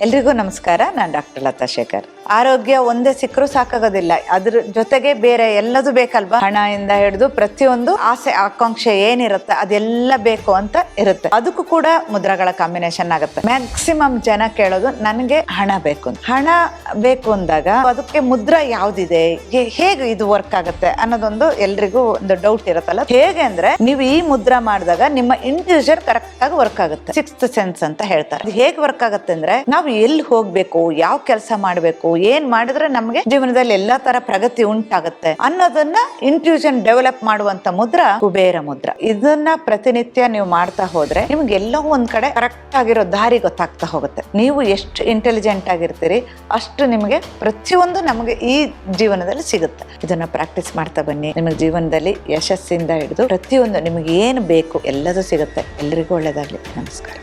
ಎಲ್ರಿಗೂ ನಮಸ್ಕಾರ. ನಾನು ಡಾಕ್ಟರ್ ಲತಾ ಶೇಖರ್. ಆರೋಗ್ಯ ಒಂದೇ ಸಿಕ್ಕರೂ ಸಾಕಾಗೋದಿಲ್ಲ, ಅದ್ರ ಜೊತೆಗೆ ಬೇರೆ ಎಲ್ಲದೂ ಬೇಕಲ್ವಾ? ಹಣದಿಂದ ಹಿಡಿದು ಪ್ರತಿಯೊಂದು ಆಸೆ ಆಕಾಂಕ್ಷೆ ಏನಿರುತ್ತೆ ಅದೆಲ್ಲ ಬೇಕು ಅಂತ ಇರುತ್ತೆ. ಅದಕ್ಕೂ ಕೂಡ ಮುದ್ರಾಗಳ ಕಾಂಬಿನೇಷನ್ ಆಗುತ್ತೆ. ಮ್ಯಾಕ್ಸಿಮಮ್ ಜನ ಕೇಳೋದು ನನಗೆ ಹಣ ಬೇಕು ಅಂತ. ಹಣ ಬೇಕು ಅಂದಾಗ ಅದಕ್ಕೆ ಮುದ್ರಾ ಯಾವ್ದಿದೆ, ಹೇಗೆ ಇದು ವರ್ಕ್ ಆಗುತ್ತೆ ಅನ್ನೋದೊಂದು ಎಲ್ರಿಗೂ ಒಂದು ಡೌಟ್ ಇರುತ್ತಲ್ಲ. ಹೇಗೆ ಅಂದ್ರೆ ನೀವು ಈ ಮುದ್ರಾ ಮಾಡಿದಾಗ ನಿಮ್ಮ ಇಂಟ್ಯೂಷನ್ ಕರೆಕ್ಟ್ ಆಗಿ ವರ್ಕ್ ಆಗುತ್ತೆ. ಸಿಕ್ಸ್ತ್ ಸೆನ್ಸ್ ಅಂತ ಹೇಳ್ತಾರೆ. ಅದು ಹೇಗೆ ವರ್ಕ್ ಆಗುತ್ತೆ ಅಂದ್ರೆ ನಾವು ಎಲ್ಲಿ ಹೋಗ್ಬೇಕು, ಯಾವ ಕೆಲಸ ಮಾಡ್ಬೇಕು, ಏನ್ ಮಾಡಿದ್ರೆ ನಮ್ಗೆ ಜೀವನದಲ್ಲಿ ಎಲ್ಲಾ ತರ ಪ್ರಗತಿ ಉಂಟಾಗುತ್ತೆ ಅನ್ನೋದನ್ನ ಇಂಟ್ಯೂಷನ್ ಡೆವಲಪ್ ಮಾಡುವಂತ ಮುದ್ರಾ ಕುಬೇರ ಮುದ್ರಾ. ಇದನ್ನ ಪ್ರತಿನಿತ್ಯ ನೀವು ಮಾಡ್ತಾ ಹೋದ್ರೆ ನಿಮ್ಗೆ ಎಲ್ಲೋ ಒಂದ್ ಕಡೆ ಕರೆಕ್ಟ್ ಆಗಿರೋ ದಾರಿ ಗೊತ್ತಾಗ್ತಾ ಹೋಗುತ್ತೆ. ನೀವು ಎಷ್ಟು ಇಂಟೆಲಿಜೆಂಟ್ ಆಗಿರ್ತೀರಿ ಅಷ್ಟು ನಿಮಗೆ ಪ್ರತಿಯೊಂದು ನಮಗೆ ಈ ಜೀವನದಲ್ಲಿ ಸಿಗುತ್ತೆ. ಇದನ್ನ ಪ್ರಾಕ್ಟೀಸ್ ಮಾಡ್ತಾ ಬನ್ನಿ. ನಿಮಗೆ ಜೀವನದಲ್ಲಿ ಯಶಸ್ಸಿಂದ ಹಿಡಿದು ಪ್ರತಿಯೊಂದು ನಿಮಗೆ ಏನು ಬೇಕು ಎಲ್ಲದೂ ಸಿಗುತ್ತೆ. ಎಲ್ಲರಿಗೂ ಒಳ್ಳೆಯದಾಗ್ಲಿ. ನಮಸ್ಕಾರ.